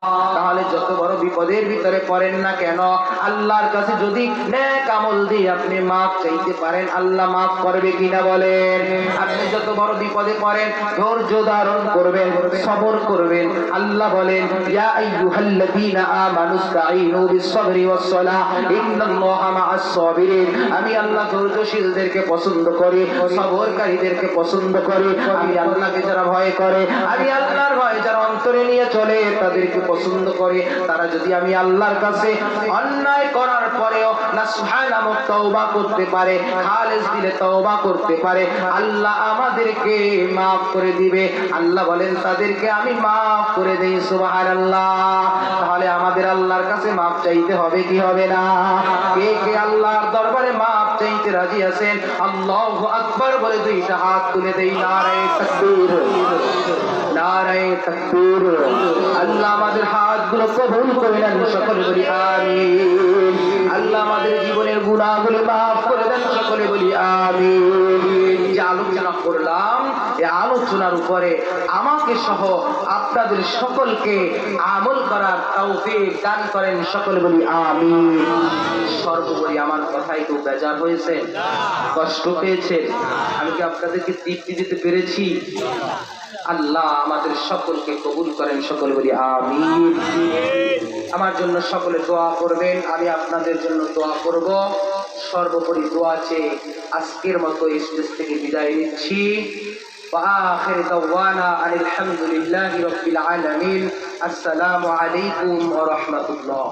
তাহলে যত বড় বিপদের ভিতরে পড়েন না কেন, আল্লাহর কাছে যদি নেক আমল দিয়ে আপনি মাফ চাইতে পারেন, আল্লাহ মাফ করবে কিনা বলেন? আপনি যত বড় বিপদে পড়েন, ধৈর্য ধারণ করবেন, সবর করবেন। আল্লাহ বলেন, ইয়া আইয়ুহাল্লাযীনা আমানুস্তাঈনু বিস-সাবরি ওয়াস-সালাহ ইন্নাল্লাহা মা'আস সাবিরিন। আমি আল্লাহ ধৈর্যশীলদেরকে পছন্দ করি, সবরকারীদেরকে পছন্দ করি। আমি আল্লাহকে যারা ভয় করে, আমি আল্লাহর ভয় যারা অন্তরে নিয়ে চলে, তাদেরকে পছন্দ করে। তারা যদি আমি আল্লাহর কাছে অন্যায় করার পরেও নাসুহা নামক তওবা করতে পারে, খালেস দিলে তওবা করতে পারে, আল্লাহ আমাদেরকে মাফ করে দিবে। আল্লাহ বলেন, তাদেরকে আমি মাফ করে দেই। সুবহানাল্লাহ। তাহলে আমাদের আল্লাহর কাছে মাফ চাইতে হবে কি হবে না? কে কে আল্লাহর দরবারে মাফ চাইতে রাজি আছেন? আল্লাহু আকবার বলে দুইটা হাত তুলে দেই। নারায়ে তাকবীর, নারায়ে তাকবীর। আল্লাহ আমাদের হাতগুলো কবুল করে নেন, সকলে বলি আমিন। আল্লাহ আমাদের জীবনের গুনাহগুলো মাফ করে দেন, সকলে বলি আমিন। যে আলোচনা করলাম, এই আলোচনার উপরে আমাকে সহ আপনাদের সকলকে আমল করার তৌফিক দান করেন, সকলে বলি আমিন। সর্বোপরি আমার কথাই তো বেজার হয়েছে, কষ্ট পেয়েছেন? আমি কি আপনাদেরকে তৃপ্তি দিতে পেরেছি? আল্লাহ আমাদের সকলকে কবুল করেন, সকলে বলি আমিন। আমার জন্য সকলে দোয়া করবেন, আমি আপনাদের জন্য দোয়া করব। সর্বোপরি দোয়া চেয়ে আজকের মতো স্টেজ থেকে বিদায় নিচ্ছি। وآخر دعوانا أن الحمد لله رب العالمين. السلام عليكم ورحمة الله.